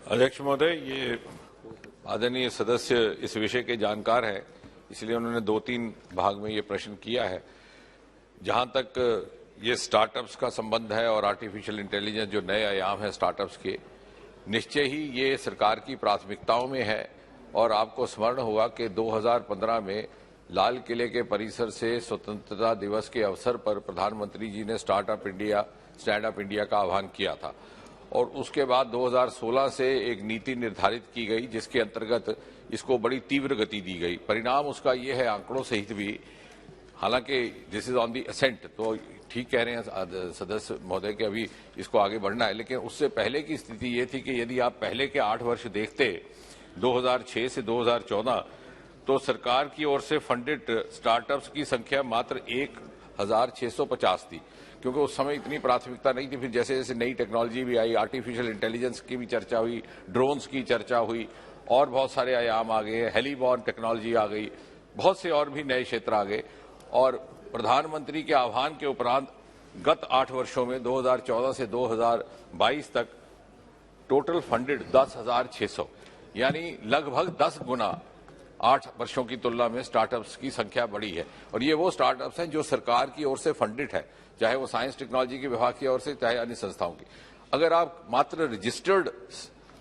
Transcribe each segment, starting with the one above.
अध्यक्ष महोदय, ये आदरणीय सदस्य इस विषय के जानकार हैं, इसलिए उन्होंने 2-3 भाग में ये प्रश्न किया है। जहां तक ये स्टार्टअप्स का संबंध है और आर्टिफिशियल इंटेलिजेंस जो नए आयाम है स्टार्टअप्स के, निश्चय ही ये सरकार की प्राथमिकताओं में है। और आपको स्मरण होगा कि 2015 में लाल किले के परिसर से स्वतंत्रता दिवस के अवसर पर प्रधानमंत्री जी ने स्टार्ट अप इंडिया का आह्वान किया था। और उसके बाद 2016 से एक नीति निर्धारित की गई जिसके अंतर्गत इसको बड़ी तीव्र गति दी गई। परिणाम उसका ये है, आंकड़ों सहित भी, हालांकि this is on the ascent, तो ठीक कह रहे हैं सदस्य महोदय कि अभी इसको आगे बढ़ना है, लेकिन उससे पहले की स्थिति ये थी कि यदि आप पहले के 8 वर्ष देखते 2006 से 2014, तो सरकार की ओर से फंडेड स्टार्टअप्स की संख्या मात्र 1650 थी, क्योंकि उस समय इतनी प्राथमिकता नहीं थी। फिर जैसे जैसे नई टेक्नोलॉजी भी आई, आर्टिफिशियल इंटेलिजेंस की भी चर्चा हुई, ड्रोन्स की चर्चा हुई, और बहुत सारे आयाम आ गए, हेलीबॉर्न टेक्नोलॉजी आ गई, बहुत से और भी नए क्षेत्र आ गए। और प्रधानमंत्री के आह्वान के उपरांत गत 8 वर्षों में 2014 से 2022 तक टोटल फंडेड 10,600, यानी लगभग 10 गुना 8 वर्षों की तुलना में स्टार्टअप्स की संख्या बढ़ी है। और ये वो स्टार्टअप्स हैं जो सरकार की ओर से फंडेड है, चाहे वो साइंस टेक्नोलॉजी के विभाग की ओर से, चाहे अन्य संस्थाओं की। अगर आप मात्र रजिस्टर्ड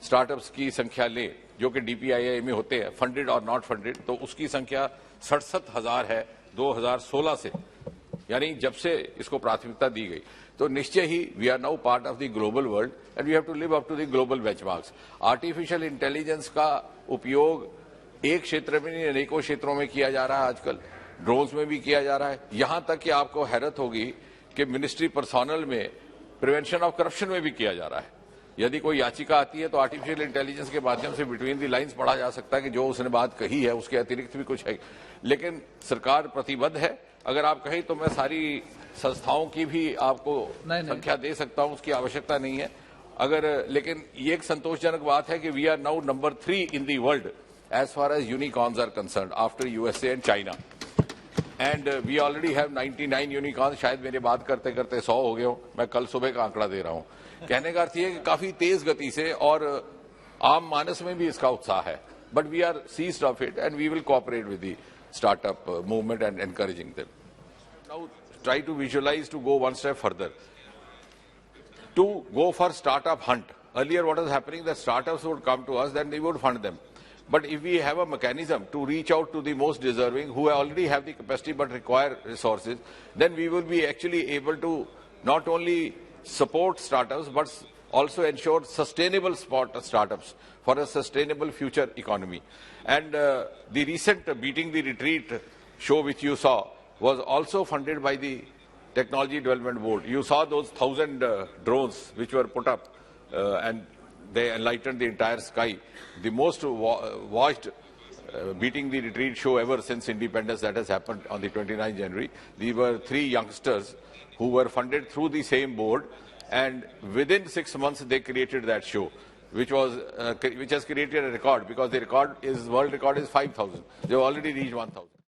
स्टार्टअप्स की संख्या लें, जो कि डीपीआईआई में होते हैं, फंडेड और नॉट फंडेड, तो उसकी संख्या 67,000 है 2016 से, यानी जब से इसको प्राथमिकता दी गई। तो निश्चय ही we are now part of the global world and we have to live up to the global benchmarks. Artificial intelligence का उपयोग एक क्षेत्र में नहीं, अनेकों क्षेत्रों में किया जा रहा है। आजकल ड्रोन्स में भी किया जा रहा है, यहां तक कि आपको हैरत होगी कि मिनिस्ट्री पर्सोनल में प्रिवेंशन ऑफ करप्शन में भी किया जा रहा है। यदि कोई याचिका आती है तो आर्टिफिशियल इंटेलिजेंस के माध्यम से बिटवीन दी लाइंस पढ़ा जा सकता है कि जो उसने बात कही है उसके अतिरिक्त भी कुछ है। लेकिन सरकार प्रतिबद्ध है। अगर आप कहें तो मैं सारी संस्थाओं की भी आपको संख्या दे सकता हूं, उसकी आवश्यकता नहीं है। लेकिन ये एक संतोषजनक बात है कि we are now number 3 in the world as far as unicorns are concerned after USA and China, and we already have 99 unicorns। शायद मेरे बात करते करते 100 हो गए हो, मैं कल सुबह का आंकड़ा दे रहा हूं। कहने का अर्थ ये है कि काफी तेज गति से और आम मानस में भी इसका उत्साह है, but we are seized of it and we will cooperate with the startup movement and encouraging them. Now try to visualise, to go one step further, to go for startup hunt. Earlier what was happening, that startups would come to us, then we would fund them. But if we have a mechanism to reach out to the most deserving who already have the capacity but require resources, then we will be actually able to not only support startups but also ensure sustainable startups for a sustainable future economy. And the recent Beating the Retreat show which you saw was also funded by the Technology Development Board. You saw those 1,000 drones which were put up and they enlightened the entire sky. The most watched Beating the Retreat show ever since independence that has happened on the 29th January. These were 3 youngsters who were funded through the same board, and within 6 months they created that show, which has created a record, because the world record is 5,000. They already reached 1,000.